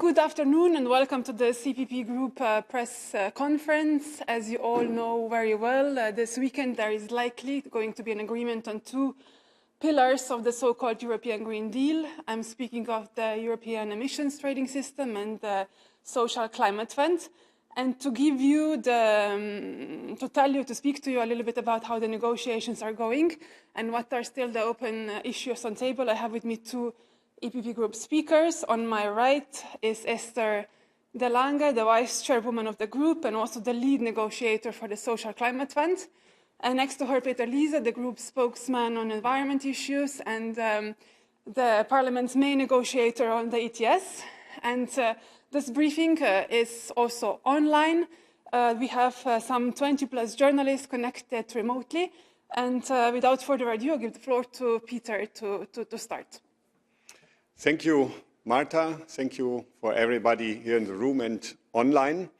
Good afternoon and welcome to the EPP Group press conference. As you all know very well, this weekend there is likely going to be an agreement on two pillars of the so-called European Green Deal. I'm speaking of the European Emissions Trading System and the Social Climate Fund. And to give you to speak to you a little bit about how the negotiations are going and what are still the open issues on table, I have with me two EPP Group speakers. On my right is Esther Lange, the Vice Chairwoman of the Group and also the lead negotiator for the Social Climate Fund. And next to her, Liese, the Group spokesman on environment issues and the Parliament's main negotiator on the ETS. And this briefing is also online. We have some 20+ journalists connected remotely. And without further ado, I'll give the floor to Peter to start. Thank you, Marta. Thank you for everybody here in the room and online.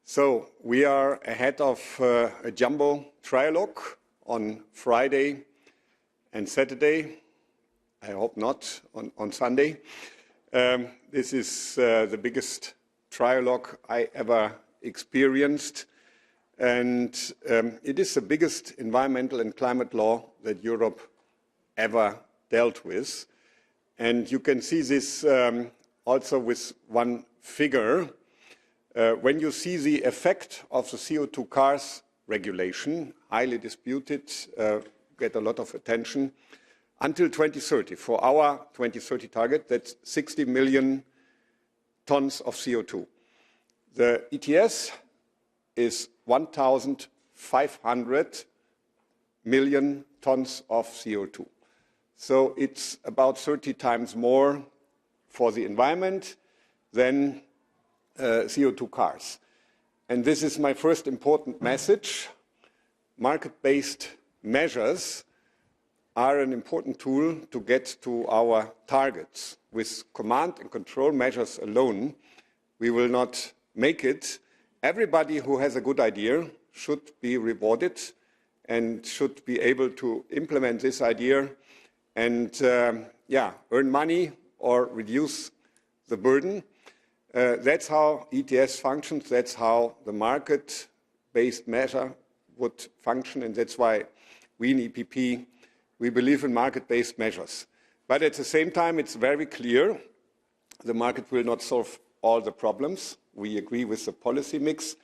So we are ahead of a jumbo trilogue on Friday and Saturday. I hope not on Sunday. This is the biggest trilogue I ever experienced. And it is the biggest environmental and climate law that Europe ever dealt with. And you can see this also with one figure. When you see the effect of the CO2 cars regulation, highly disputed, get a lot of attention, until 2030, for our 2030 target, that's 60 million tons of CO2. The ETS is 1,500 million tons of CO2. So it's about 30 times more for the environment than CO2 cars. And this is my first important message. Market-based measures are an important tool to get to our targets. With command and control measures alone, we will not make it. Everybody who has a good idea should be rewarded and should be able to implement this idea and earn money or reduce the burden. That's how ETS functions. That's how the market-based measure would function. And that's why we in EPP, we believe in market-based measures. But at the same time, it's very clear the market will not solve all the problems. We agree with the policy mix.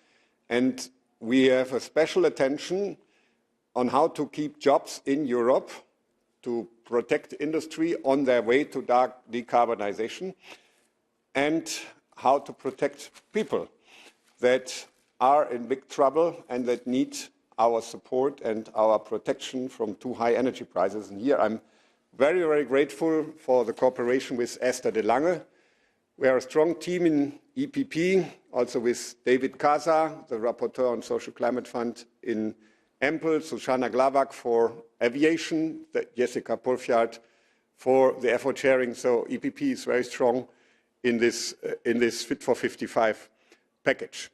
And we have a special attention on how to keep jobs in Europe, to protect industry on their way to decarbonization, and how to protect people that are in big trouble and that need our support and our protection from too high energy prices. And here I'm very, very grateful for the cooperation with Esther Lange. We are a strong team in EPP, also with David Casa, the rapporteur on Social Climate Fund in Empel, Susanna Glavak for aviation, Jessica Pulfjard for the effort sharing. So EPP is very strong in this Fit for 55 package.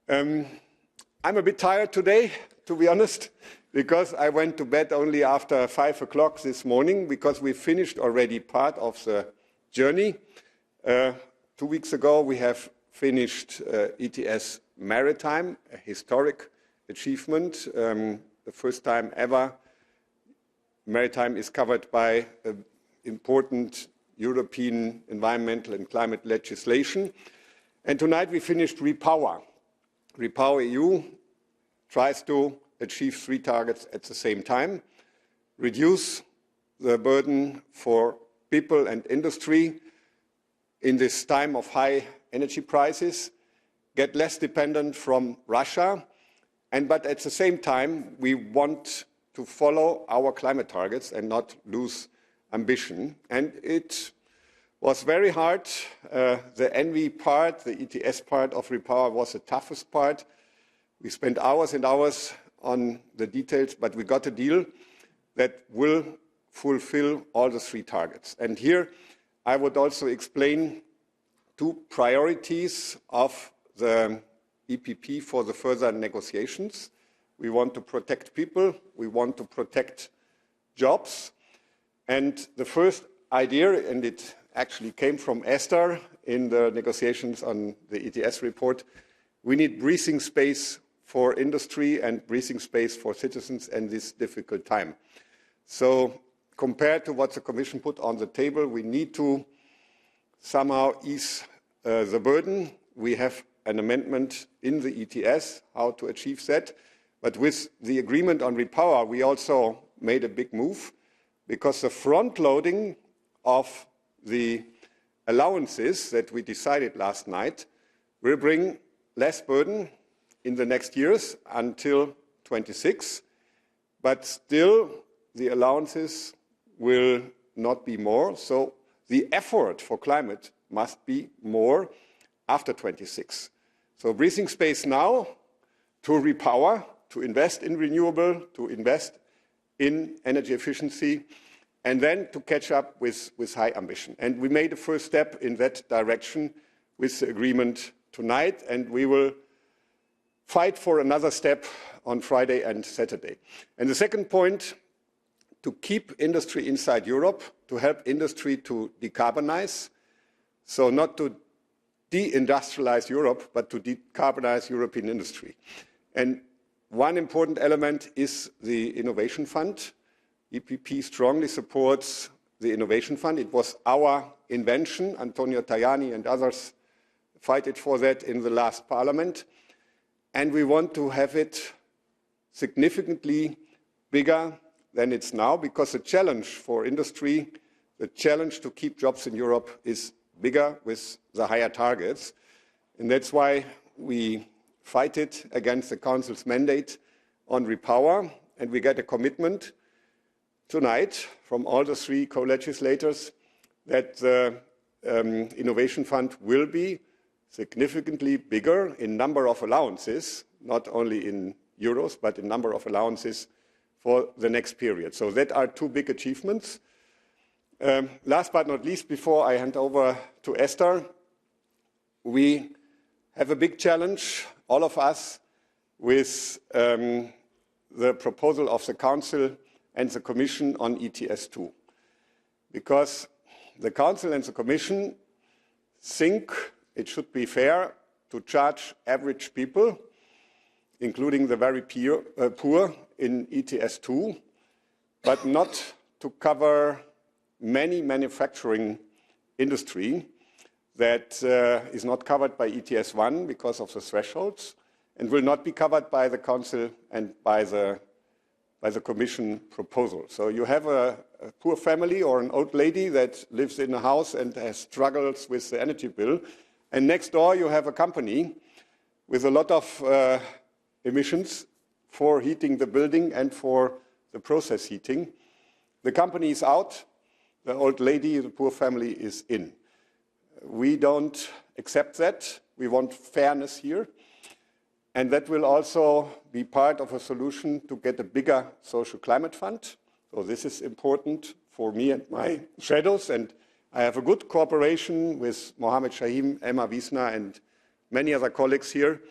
I'm a bit tired today, to be honest, because I went to bed only after 5 o'clock this morning, because we finished already part of the journey. 2 weeks ago, we have finished ETS Maritime, a historic achievement. The first time ever maritime is covered by important European environmental and climate legislation. And tonight we finished Repower. Repower EU tries to achieve 3 targets at the same time: reduce the burden for people and industry in this time of high energy prices, get less dependent from Russia, but at the same time, we want to follow our climate targets and not lose ambition. And it was very hard. The ENVI part, the ETS part of Repower was the toughest part. We spent hours and hours on the details, but we got a deal that will fulfill all the 3 targets. And here I would also explain 2 priorities of the EPP for the further negotiations. We want to protect people. We want to protect jobs. And the first idea, and it actually came from Esther in the negotiations on the ETS report. We need breathing space for industry and breathing space for citizens in this difficult time. So compared to what the Commission put on the table, we need to somehow ease the burden. We have an amendment in the ETS, how to achieve that. But with the agreement on repower, we also made a big move, because the front loading of the allowances that we decided last night will bring less burden in the next years until 26, but still the allowances will not be more. So the effort for climate must be more after 26. So breathing space now to repower, to invest in renewable, to invest in energy efficiency, and then to catch up with high ambition. And we made a first step in that direction with the agreement tonight, and we will fight for another step on Friday and Saturday. And the second point, to keep industry inside Europe, to help industry to decarbonize, so not to deindustrialize Europe, but to decarbonize European industry. And one important element is the Innovation Fund. EPP strongly supports the Innovation Fund. It was our invention. Antonio Tajani and others fought for that in the last Parliament. And we want to have it significantly bigger than it's now, because the challenge for industry, the challenge to keep jobs in Europe is bigger with the higher targets. And that's why we fight it against the Council's mandate on repower. And we get a commitment tonight from all the three co-legislators that the Innovation Fund will be significantly bigger in number of allowances, not only in euros, but in number of allowances for the next period. So that are two big achievements. Last but not least, before I hand over to Esther, we have a big challenge, all of us, with the proposal of the Council and the Commission on ETS2. Because the Council and the Commission think it should be fair to charge average people, including the very poor, in ETS2, but not to cover many manufacturing industry that is not covered by ETS1 because of the thresholds, and will not be covered by the Council and by the Commission proposal. So you have a poor family or an old lady that lives in a house and has struggles with the energy bill, and next door you have a company with a lot of emissions for heating the building and for the process heating. The company is out, the old lady, the poor family is in. We don't accept that. We want fairness here. And that will also be part of a solution to get a bigger social climate fund. So this is important for me and my shadows. And I have a good cooperation with Mohammed Shahim, Emma Wiesner, and many other colleagues here.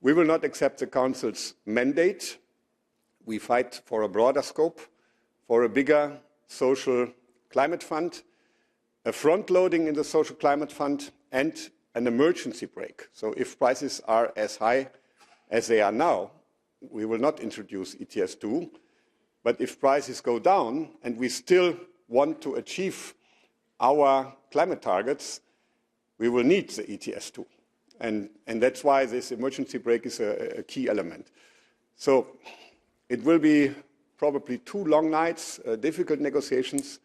We will not accept the Council's mandate. We fight for a broader scope, for a bigger social climate fund, a front loading in the social climate fund, and an emergency brake. So if prices are as high as they are now, we will not introduce ETS2. But if prices go down and we still want to achieve our climate targets, we will need the ETS2. And that's why this emergency brake is a key element. So it will be probably 2 long nights, difficult negotiations,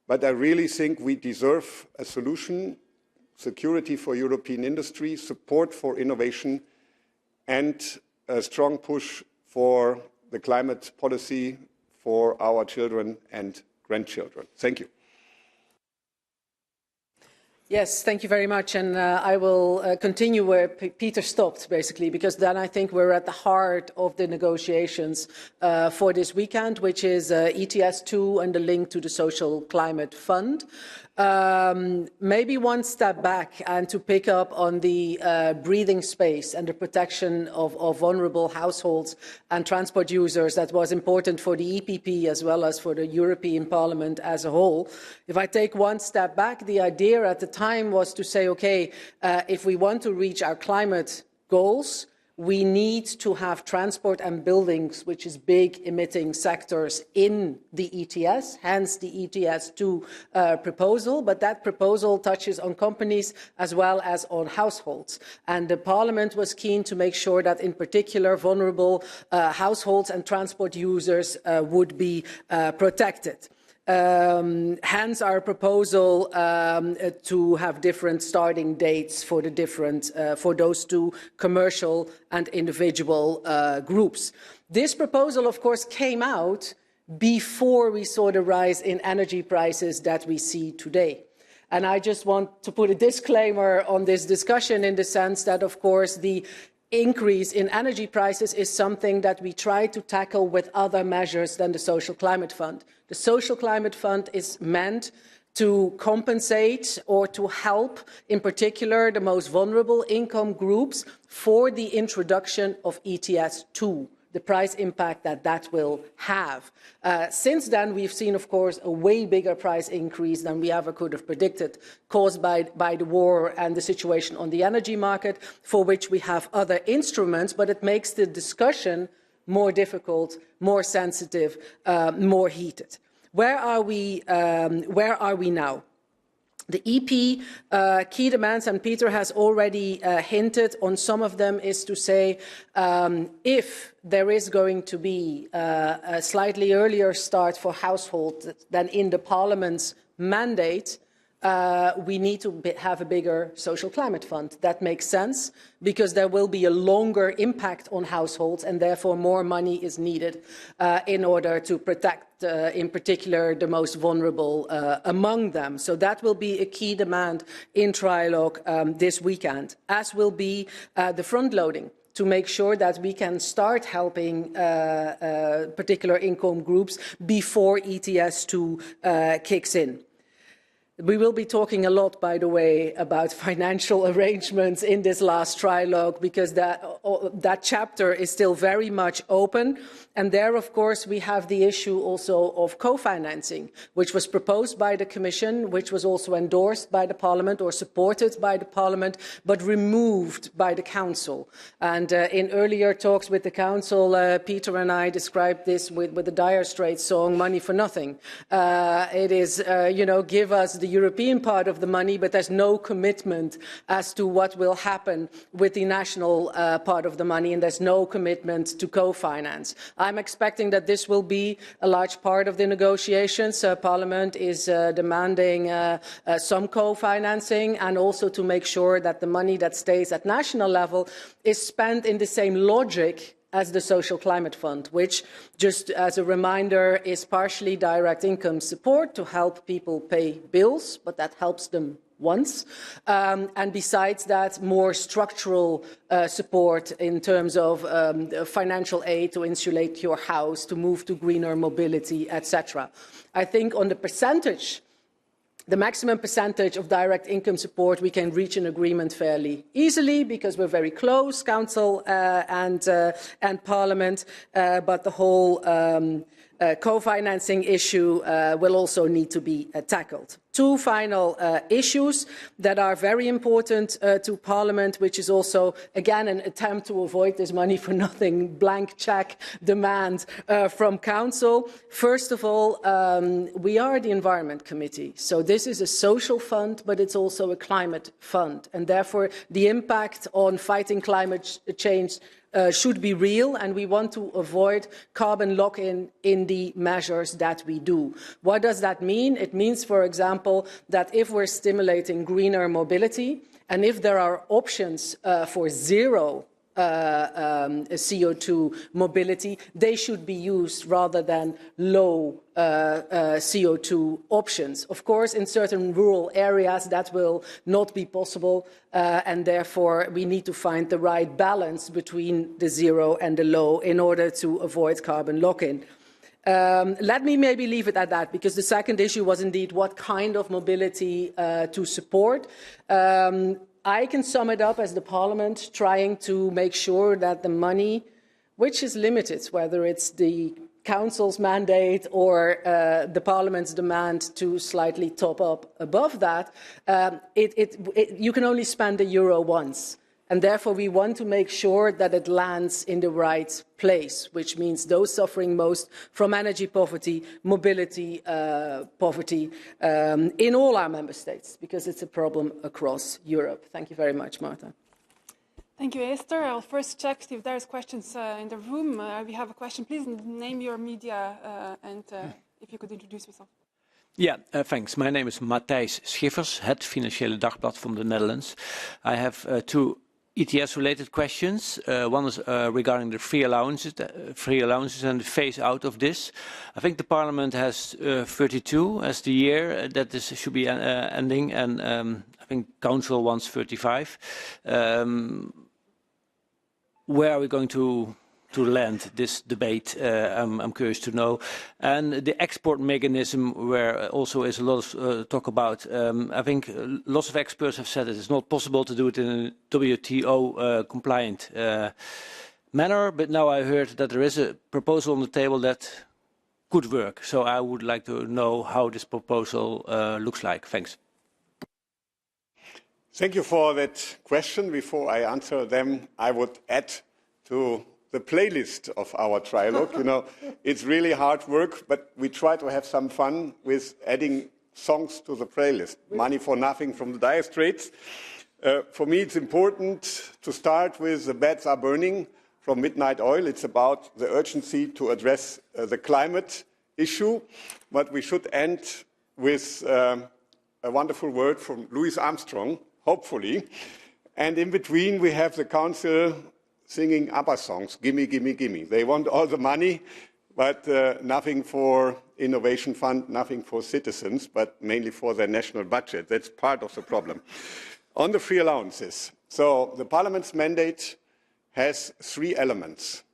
but I really think we deserve a solution, security for European industry, support for innovation, and a strong push for the climate policy for our children and grandchildren. Thank you. Yes, thank you very much. And I will continue where Peter stopped, basically, because then I think we're at the heart of the negotiations for this weekend, which is ETS 2 and the link to the Social Climate Fund. Maybe one step back and to pick up on the breathing space and the protection of vulnerable households and transport users that was important for the EPP as well as for the European Parliament as a whole. If I take one step back, the idea at the time was to say, okay, if we want to reach our climate goals, we need to have transport and buildings, which is big emitting sectors, in the ETS, hence the ETS 2 proposal. But that proposal touches on companies as well as on households. And the Parliament was keen to make sure that, in particular, vulnerable households and transport users would be protected. Hence our proposal to have different starting dates for the different for those two commercial and individual groups. This proposal, of course, came out before we saw the rise in energy prices that we see today. And I just want to put a disclaimer on this discussion in the sense that, of course, the increase in energy prices is something that we try to tackle with other measures than the Social Climate Fund. The Social Climate Fund is meant to compensate or to help, in particular, the most vulnerable income groups for the introduction of ETS 2, the price impact that that will have. Since then, we've seen, of course, a way bigger price increase than we ever could have predicted, caused by the war and the situation on the energy market, for which we have other instruments, but it makes the discussion more difficult, more sensitive, more heated. Where are we now? The EP key demands, and Peter has already hinted on some of them, is to say if there is going to be a slightly earlier start for households than in the Parliament's mandate, we need to have a bigger social climate fund. That makes sense because there will be a longer impact on households and therefore more money is needed in order to protect, in particular, the most vulnerable among them. So that will be a key demand in Trilogue this weekend, as will be the front loading, to make sure that we can start helping particular income groups before ETS 2 kicks in. We will be talking a lot, by the way, about financial arrangements in this last trilogue because that chapter is still very much open. And there, of course, we have the issue also of co-financing, which was proposed by the Commission, which was also endorsed by the Parliament or supported by the Parliament, but removed by the Council. And in earlier talks with the Council, Peter and I described this with the Dire Straits song, Money for Nothing. It is, give us the European part of the money, but there's no commitment as to what will happen with the national part of the money, and there's no commitment to co-finance. I'm expecting that this will be a large part of the negotiations. Parliament is demanding some co-financing and also to make sure that the money that stays at national level is spent in the same logic as the Social Climate Fund, which, just as a reminder, is partially direct income support to help people pay bills, but that helps them once. And besides that, more structural support in terms of financial aid to insulate your house, to move to greener mobility, etc. I think on the percentage, the maximum percentage of direct income support, we can reach an agreement fairly easily because we're very close, Council and Parliament, but the whole co-financing issue will also need to be tackled. Two final issues that are very important to Parliament, which is also, again, an attempt to avoid this money for nothing blank cheque demand from Council. First of all, we are the Environment Committee, so this is a social fund, but it's also a climate fund, and therefore the impact on fighting climate change should be real, and we want to avoid carbon lock-in in the measures that we do. What does that mean? It means, for example, that if we're stimulating greener mobility, and if there are options for zero CO2 mobility. They should be used rather than low CO2 options. Of course, in certain rural areas that will not be possible, and therefore we need to find the right balance between the zero and the low in order to avoid carbon lock-in. Let me maybe leave it at that, because the second issue was indeed what kind of mobility to support. I can sum it up as the Parliament trying to make sure that the money, which is limited, whether it's the Council's mandate or the Parliament's demand to slightly top up above that, you can only spend €1 once. And therefore, we want to make sure that it lands in the right place, which means those suffering most from energy poverty, mobility poverty, in all our member states, because it's a problem across Europe. Thank you very much, Marta. Thank you, Esther. I'll first check if there's questions in the room. We have a question. Please name your media and if you could introduce yourself. Yeah, thanks. My name is Matthijs Schiffers, Het Financiële Dagblad from the Netherlands. I have two ETS-related questions. One is regarding the free allowances and the phase out of this. I think the Parliament has 32 as the year that this should be ending, and I think Council wants 35. Where are we going to land this debate? I'm curious to know. And the export mechanism, where also is a lot of talk about. I think lots of experts have said that it's not possible to do it in a WTO compliant manner, but now I heard that there is a proposal on the table that could work. So I would like to know how this proposal looks like. Thanks. Thank you for that question. Before I answer them, I would add to the playlist of our trilogue. You know, it's really hard work, but we try to have some fun with adding songs to the playlist. Money for Nothing from the Dire Straits. For me, it's important to start with The Beds Are Burning from Midnight Oil. It's about the urgency to address the climate issue, but we should end with a wonderful word from Louis Armstrong, hopefully. And in between, we have the Council singing ABBA songs, gimme, gimme, gimme. They want all the money, but nothing for innovation fund, nothing for citizens, but mainly for their national budget. That's part of the problem. On the free allowances, so the Parliament's mandate has 3 elements,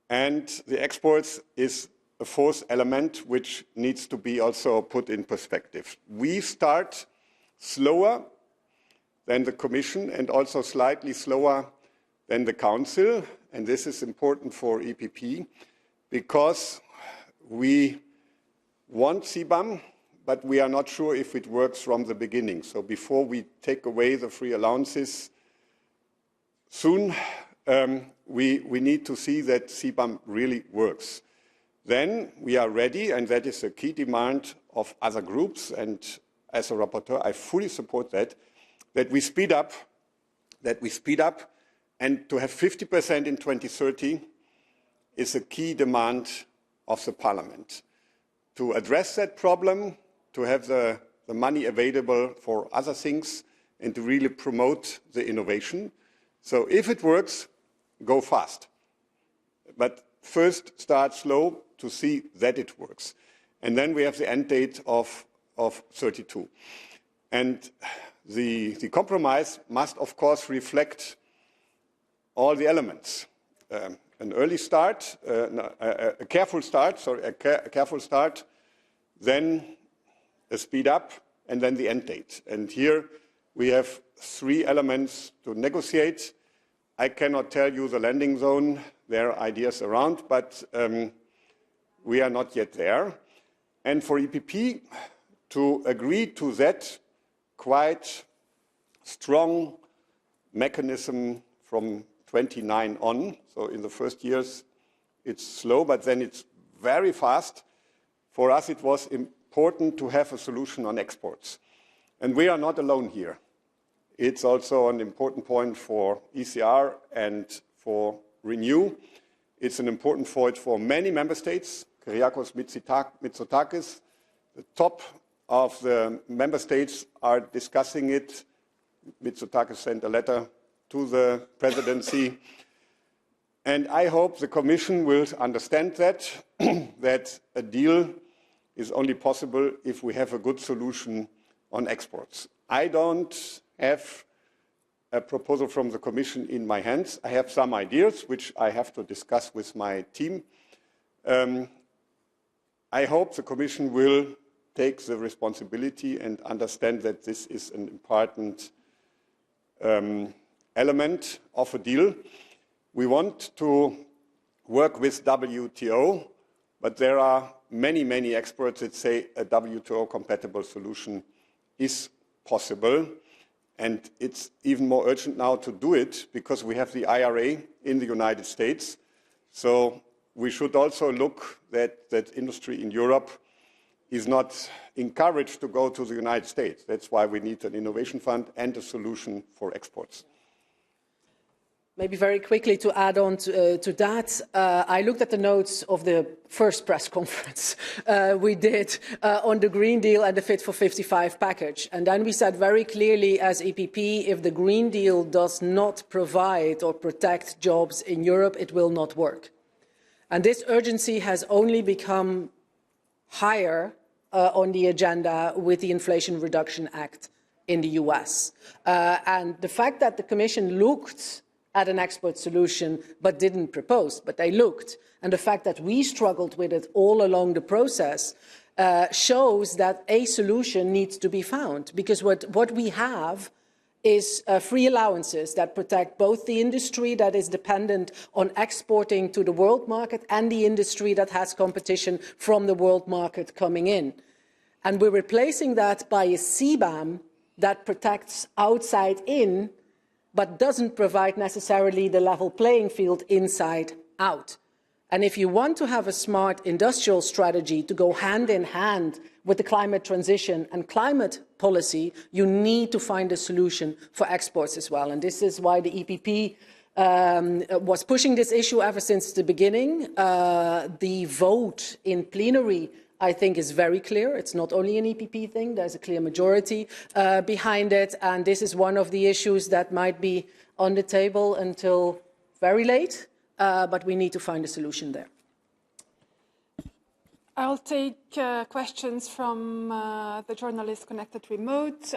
and the exports is a 4th element, which needs to be also put in perspective. We start slower than the Commission and also slightly slower than the Council, and this is important for EPP because we want CBAM, but we are not sure if it works from the beginning. So before we take away the free allowances soon, we need to see that CBAM really works. Then we are ready, and that is a key demand of other groups, and as a rapporteur, I fully support that we speed up, and to have 50% in 2030 is a key demand of the Parliament. To address that problem, to have the money available for other things, and to really promote the innovation. So if it works, go fast. But first start slow to see that it works. And then we have the end date of 32. And the compromise must, of course, reflect all the elements. An early start, a careful start, then a speed up, and then the end date. And here we have 3 elements to negotiate. I cannot tell you the landing zone. There are ideas around, but we are not yet there. And for EPP to agree to that quite strong mechanism from 29 on, so in the first years it's slow, but then it's very fast. For us it was important to have a solution on exports. And we are not alone here. It's also an important point for ECR and for Renew. It's an important point for many member states. Kyriakos Mitsotakis, the top of the member states are discussing it. Mitsotakis sent a letter to the presidency. And I hope the Commission will understand that, that a deal is only possible if we have a good solution on exports. I don't have a proposal from the Commission in my hands. I have some ideas which I have to discuss with my team. I hope the Commission will take the responsibility and understand that this is an important element of a deal. We want to work with WTO, but there are many, many experts that say a WTO-compatible solution is possible. And it's even more urgent now to do it because we have the IRA in the United States. So we should also look that industry in Europe is not encouraged to go to the United States. That's why we need an innovation fund and a solution for exports. Maybe very quickly to add on to that, I looked at the notes of the first press conference we did on the Green Deal and the Fit for 55 package. And then we said very clearly as EPP, if the Green Deal does not provide or protect jobs in Europe, it will not work. And this urgency has only become higher on the agenda with the Inflation Reduction Act in the US. And the fact that the Commission looked at an export solution but didn't propose, but they looked, and the fact that we struggled with it all along the process shows that a solution needs to be found, because what we have is free allowances that protect both the industry that is dependent on exporting to the world market and the industry that has competition from the world market coming in. And we're replacing that by a CBAM that protects outside in, but doesn't provide necessarily the level playing field inside out. And if you want to have a smart industrial strategy to go hand in hand with the climate transition and climate policy, you need to find a solution for exports as well. And this is why the EPP was pushing this issue ever since the beginning. The vote in plenary, I think, is very clear. It's not only an EPP thing. There's a clear majority behind it. And this is one of the issues that might be on the table until very late. But we need to find a solution there. I'll take questions from the journalists connected remote.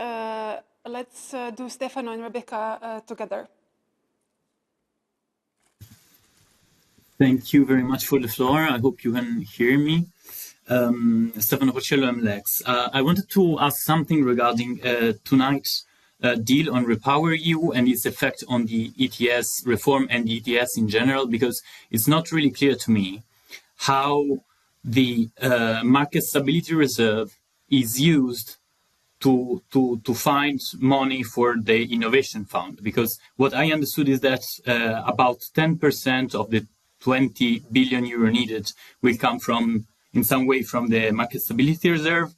Let's do Stefano and Rebecca together. Thank you very much for the floor. I hope you can hear me. Stefano Porcello, MLEX. I wanted to ask something regarding tonight's deal on REPowerEU and its effect on the ETS reform and the ETS in general, because it's not really clear to me how the market stability reserve is used to find money for the innovation fund. Because what I understood is that about 10% of the 20 billion euro needed will come from, in some way, from the market stability reserve.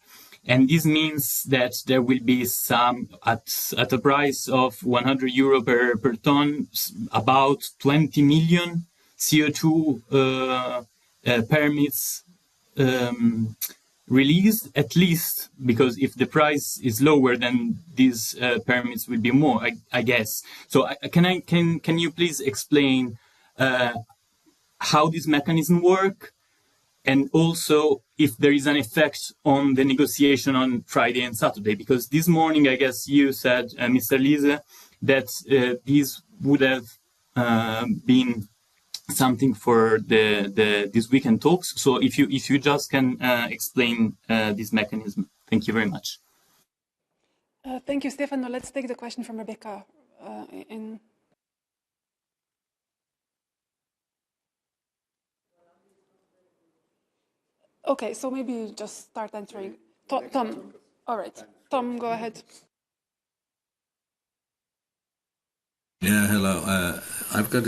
And this means that there will be some, at a price of 100 euro per ton, about 20 million CO2 permits released, at least, because if the price is lower, then these permits will be more, I guess. So can you please explain how this mechanism works? And also, if there is an effect on the negotiation on Friday and Saturday, because this morning, I guess you said, Mr. Liese, that this would have been something for this weekend talks. So if you just can explain this mechanism, thank you very much. Thank you, Stefano. Let's take the question from Rebecca in. Okay, so maybe just start answering. Tom, all right. Tom, go ahead. Yeah, hello. I've got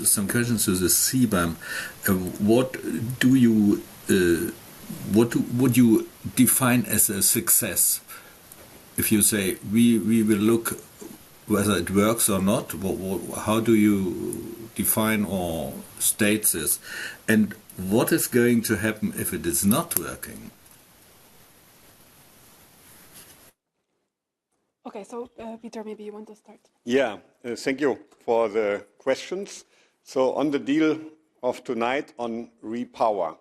some questions to the CBAM. What would you define as a success? If you say we will look whether it works or not, how do you define or state this? And what is going to happen if it is not working? Okay, so Peter, maybe you want to start. Yeah, thank you for the questions. So on the deal of tonight on repower,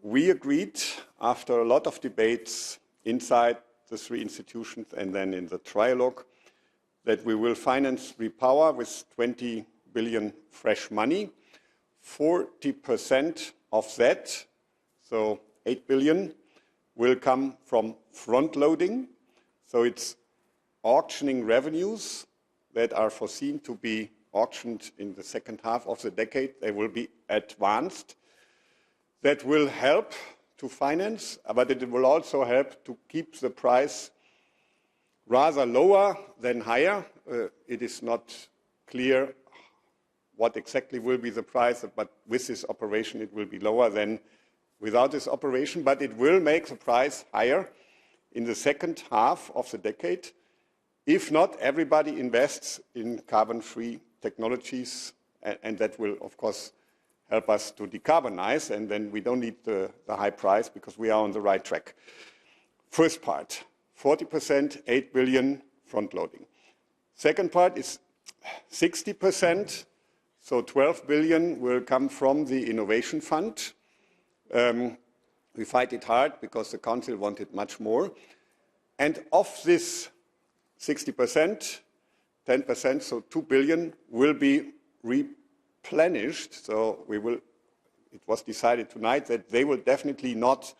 we agreed after a lot of debates inside the three institutions and then in the trilogue that we will finance repower with 20 billion fresh money. 40% of that, so 8 billion, will come from front loading. So it's auctioning revenues that are foreseen to be auctioned in the second half of the decade. They will be advanced. That will help to finance, but it will also help to keep the price rather lower than higher. It is not clear what exactly will be the price, but with this operation it will be lower than without this operation, but it will make the price higher in the second half of the decade. If not, everybody invests in carbon-free technologies, and that will, of course, help us to decarbonize, and then we don't need the high price because we are on the right track. First part, 40%, 8 billion front-loading. Second part is 60%, so 12 billion will come from the Innovation Fund. We fight it hard because the Council wanted much more. And of this 60%, 10%, so 2 billion, will be replenished. So it was decided tonight that they will definitely not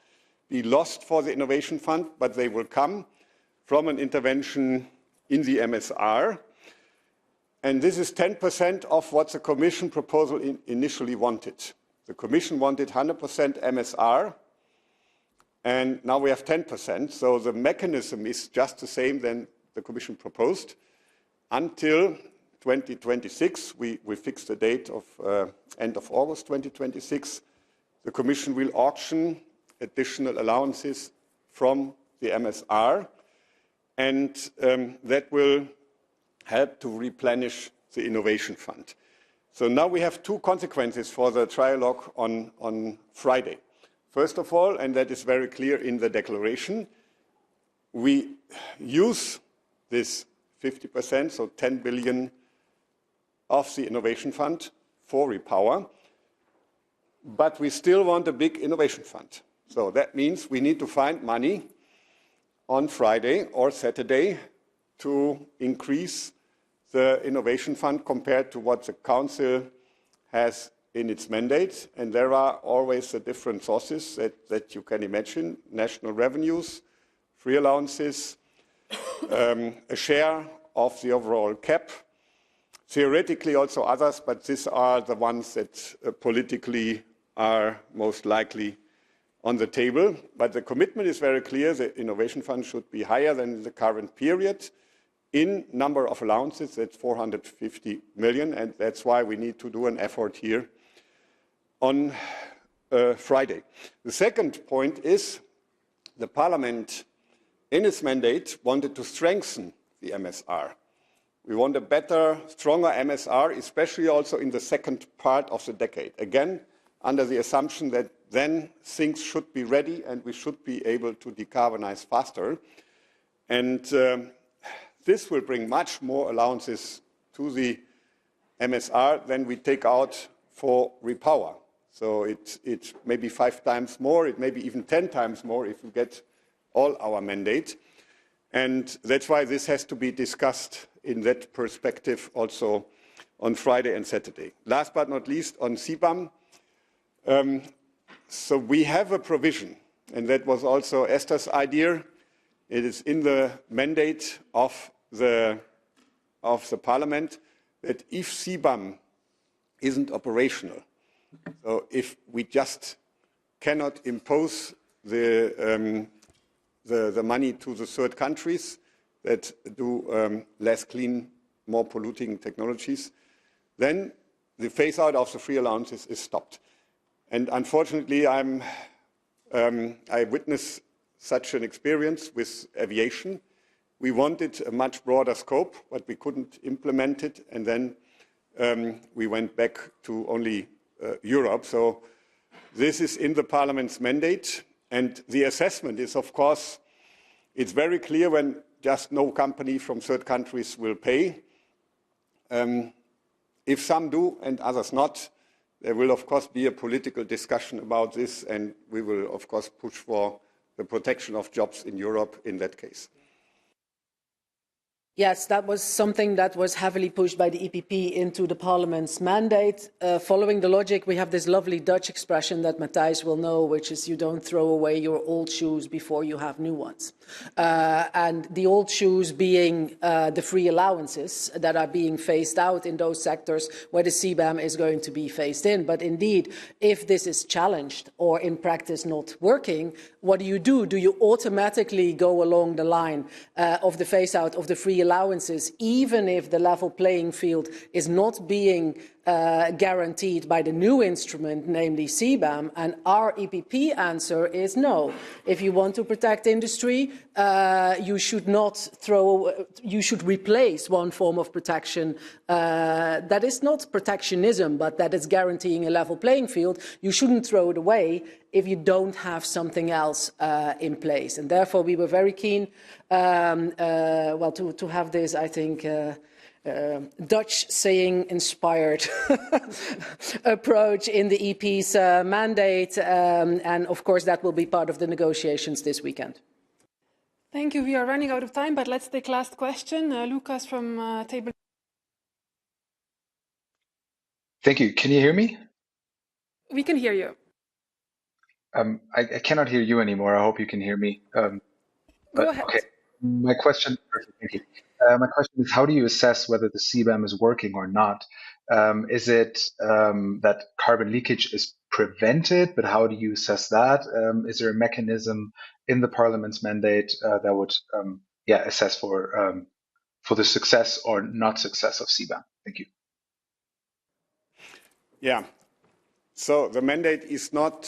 be lost for the Innovation Fund, but they will come from an intervention in the MSR. And this is 10% of what the Commission proposal initially wanted. The Commission wanted 100% MSR, and now we have 10%. So the mechanism is just the same than the Commission proposed. Until 2026, we fixed the date of end of August 2026, the Commission will auction additional allowances from the MSR, and that will help to replenish the Innovation Fund. So now we have two consequences for the trilogue on Friday. First of all, and that is very clear in the declaration, we use this 50%, so 10 billion of the Innovation Fund for repower, but we still want a big Innovation Fund. So that means we need to find money on Friday or Saturday to increase the Innovation Fund compared to what the Council has in its mandate. And there are always the different sources that you can imagine: national revenues, free allowances, a share of the overall cap, theoretically also others, but these are the ones that politically are most likely on the table. But the commitment is very clear: the Innovation Fund should be higher than the current period. In number of allowances, that's 450 million, and that's why we need to do an effort here on Friday. The second point is the Parliament, in its mandate, wanted to strengthen the MSR. We want a better, stronger MSR, especially also in the second part of the decade. Again, under the assumption that then things should be ready and we should be able to decarbonize faster. And this will bring much more allowances to the MSR than we take out for repower. So it's maybe 5 times more, it may be even 10 times more if we get all our mandate. And that's why this has to be discussed in that perspective also on Friday and Saturday. Last but not least, on CBAM. So we have a provision, and that was also Esther's idea. It is in the mandate of the Parliament that if CBAM isn't operational, so if we just cannot impose the money to the third countries that do less clean, more polluting technologies, then the phase out of the free allowances is stopped. And unfortunately, I witnessed such an experience with aviation. We wanted a much broader scope, but we couldn't implement it, and then we went back to only Europe. So this is in the Parliament's mandate, and the assessment is, of course, it's very clear when just no company from third countries will pay. If some do and others not, there will of course be a political discussion about this, and we will of course push for the protection of jobs in Europe in that case. Yes, that was something that was heavily pushed by the EPP into the Parliament's mandate. Following the logic, we have this lovely Dutch expression that Matthijs will know, which is you don't throw away your old shoes before you have new ones. And the old shoes being the free allowances that are being phased out in those sectors where the CBAM is going to be phased in. But indeed, if this is challenged or in practice not working, what do you do? Do you automatically go along the line of the phase out of the free allowances, even if the level playing field is not being guaranteed by the new instrument, namely CBAM? And our EPP answer is no. If you want to protect industry, you should replace one form of protection that is not protectionism, but that is guaranteeing a level playing field. You shouldn't throw it away if you don't have something else in place. And therefore, we were very keen to have this, I think, Dutch saying inspired approach in the EP's mandate, and of course that will be part of the negotiations this weekend. Thank you. We are running out of time, but let's take last question. Lucas from Table. Thank you. Can you hear me? We can hear you. I cannot hear you anymore. I hope you can hear me. Go ahead. Okay. My question, perfect, thank you. My question is, how do you assess whether the CBAM is working or not? Is it that carbon leakage is prevented, but how do you assess that? Is there a mechanism in the Parliament's mandate that would assess for the success or not success of CBAM? Thank you. Yeah, so the mandate is not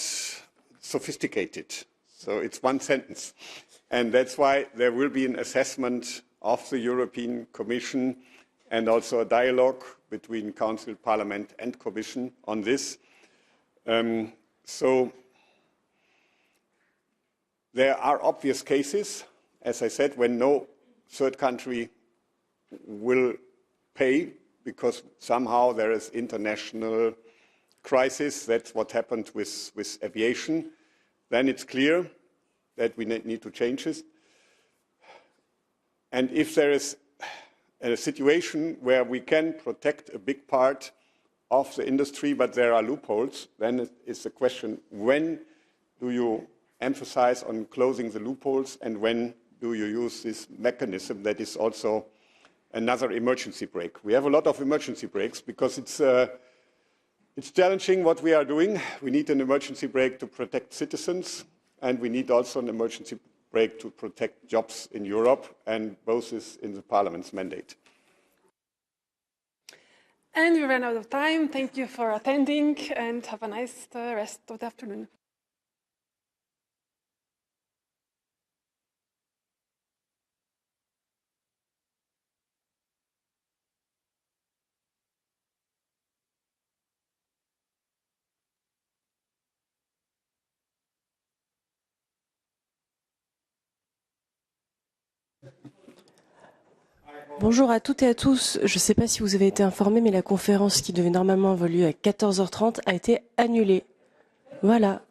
sophisticated. So it's one sentence. And that's why there will be an assessment of the European Commission and also a dialogue between Council, Parliament and Commission on this. So there are obvious cases, as I said, when no third country will pay because somehow there is international crisis. That's what happened with aviation. Then it's clear that we need to change this. And if there is a situation where we can protect a big part of the industry, but there are loopholes, then it's the question, when do you emphasize on closing the loopholes and when do you use this mechanism that is also another emergency brake? We have a lot of emergency brakes because it's challenging what we are doing. We need an emergency brake to protect citizens, and we need also an emergency brake to protect jobs in Europe, and both is in the Parliament's mandate. And we ran out of time. Thank you for attending, and have a nice rest of the afternoon. Bonjour à toutes et à tous. Je ne sais pas si vous avez été informés, mais la conférence qui devait normalement avoir lieu à 14h30 a été annulée. Voilà.